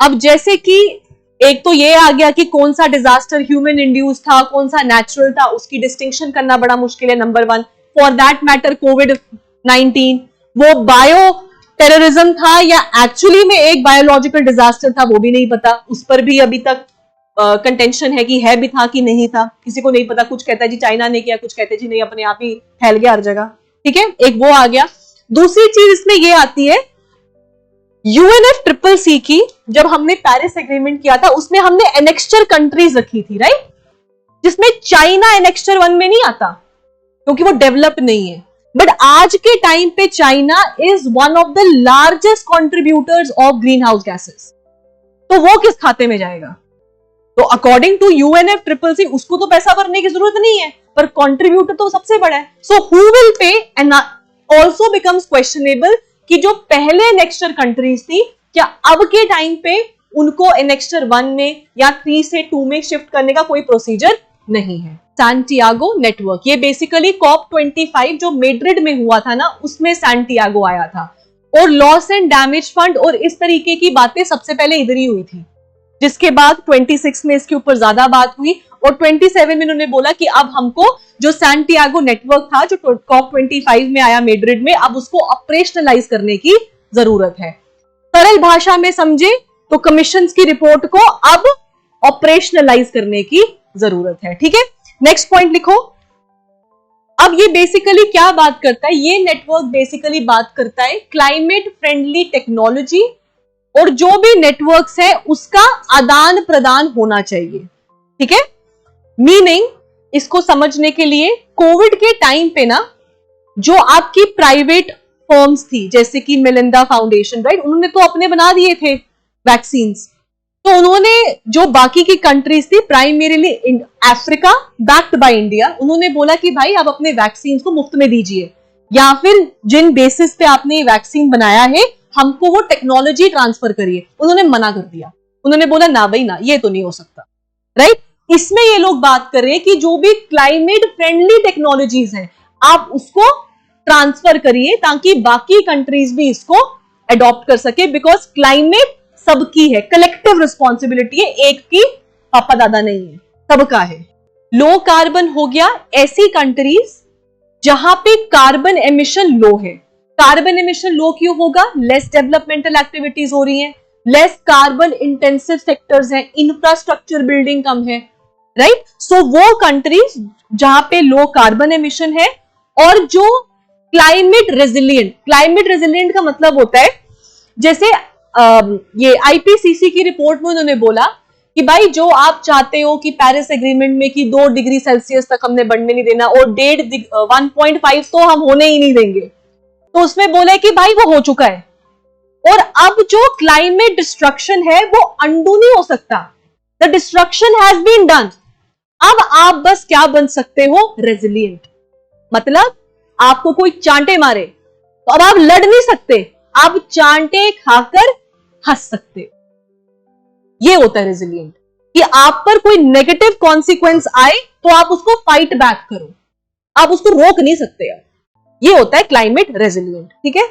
अब जैसे कि एक तो ये आ गया कि कौन सा डिजास्टर ह्यूमन इंड्यूस था, कौन सा नेचुरल था, उसकी डिस्टिंक्शन करना बड़ा मुश्किल है, नंबर 1। फॉर दैट मैटर कोविड-19 वो बायो टेररिज्म था या एक्चुअली में एक बायोलॉजिकल डिजास्टर था, वो भी नहीं पता। उस पर भी अभी तक कंटेंशन है कि है भी था कि नहीं था, किसी को नहीं पता। कुछ कहता है जी चाइना ने किया, कुछ कहते हैं जी नहीं अपने आप ही फैल गया हर जगह। ठीक है, एक वो आ गया। दूसरी चीज इसमें ये आती है, UNFCCC की जब हमने पेरिस एग्रीमेंट किया था उसमें हमने एनेक्स्चर कंट्रीज रखी थी, राइट, जिसमें चाइना एनेक्स्चर 1 में नहीं आता क्योंकि वो डेवलप नहीं है। बट आज के टाइम पे China is one of the largest contributors of green house gases. तो वो किस खाते में जाएगा? तो अकॉर्डिंग टू UNFCCC उसको तो पैसा भरने की जरूरत नहीं है, पर कंट्रीब्यूटर तो सबसे बड़ा है। So who will pay? And also becomes questionable कि जो पहले एनेक्स्चर कंट्रीज थी, क्या अब के टाइम पे उनको एनेक्स्चर 1 में या 3 से 2 में शिफ्ट करने का कोई प्रोसीजर नहीं है। सैंटियागो नेटवर्क, ये बेसिकली COP25 जो मैड्रिड में हुआ था ना, उसमें सैंटियागो आया था। और लॉस एंड डैमेज फंड और इस तरीके की बातें सबसे पहले इधर ही हुई थी, जिसके बाद 26 में इसके ऊपर ज्यादा बात हुई और 27 में उन्होंने बोला कि अब हमको जो सैंटियागो नेटवर्क था जो COP25 में आया मैड्रिड में, अब उसको ऑपरेशनलाइज करने की जरूरत है। सरल भाषा में समझे तो कमीशन की रिपोर्ट को अब ऑपरेशनलाइज करने की जरूरत है। ठीक है, नेक्स्ट पॉइंट लिखो। अब ये बेसिकली क्या बात करता है? ये नेटवर्क बेसिकली बात करता है क्लाइमेट फ्रेंडली टेक्नोलॉजी और जो भी नेटवर्क्स है उसका आदान प्रदान होना चाहिए। ठीक है, मीनिंग इसको समझने के लिए कोविड के टाइम पे ना जो आपकी प्राइवेट फर्म्स थी जैसे कि मेलिंडा फाउंडेशन, राइट, उन्होंने तो अपने बना दिए थे वैक्सीन्स। तो उन्होंने जो बाकी की कंट्रीज थी primarily Africa backed by India, उन्होंने बोला कि भाई आप अपने वैक्सीन को मुफ्त में दीजिए या फिर जिन बेसिस पे आपने ये वैक्सीन बनाया है हमको वो टेक्नोलॉजी ट्रांसफर करिए। उन्होंने मना कर दिया, उन्होंने बोला ना भाई ना, ये तो नहीं हो सकता, राइट। इसमें ये लोग बात कर रहे हैं कि जो भी क्लाइमेट फ्रेंडली टेक्नोलॉजीज हैं आप उसको ट्रांसफर करिए ताकि बाकी कंट्रीज भी इसको अडॉप्ट कर सके, बिकॉज क्लाइमेट सबकी है, कलेक्टिव रिस्पॉन्सिबिलिटी है, एक की पापा दादा नहीं है, सबका है। लो कार्बन हो गया ऐसी कंट्रीज जहां पे कार्बन एमिशन लो है। कार्बन एमिशन लो क्यों होगा? लेस डेवलपमेंटल एक्टिविटीज हो रही हैं, लेस कार्बन इंटेंसिव सेक्टर्स हैं, इंफ्रास्ट्रक्चर बिल्डिंग कम है, राइट। सो वो कंट्रीज जहां पे लो कार्बन एमिशन है और जो क्लाइमेट रेजिलिएंट का मतलब होता है जैसे ये IPCC की रिपोर्ट में उन्होंने बोला कि भाई जो आप चाहते हो कि पेरिस एग्रीमेंट में कि 2 डिग्री सेल्सियस तक हमने बढ़ने नहीं देना और 1.5 तो हम होने ही नहीं देंगे, तो उसमें बोला कि भाई वो हो चुका है और अब जो क्लाइमेट डिस्ट्रक्शन है वो अंडू नहीं हो सकता, the destruction has been done. अब आप बस क्या बन सकते हो? रेजिलिएंट। मतलब आपको कोई चांटे मारे तो अब आप लड़ नहीं सकते, आप चांटे खाकर हंस सकते। ये होता है रेजिलिएंट, कि आप पर कोई नेगेटिव कॉन्सिक्वेंस आए तो आप उसको फाइट बैक करो, आप उसको रोक नहीं सकते। ये होता है क्लाइमेट रेजिलिएंट। ठीक है।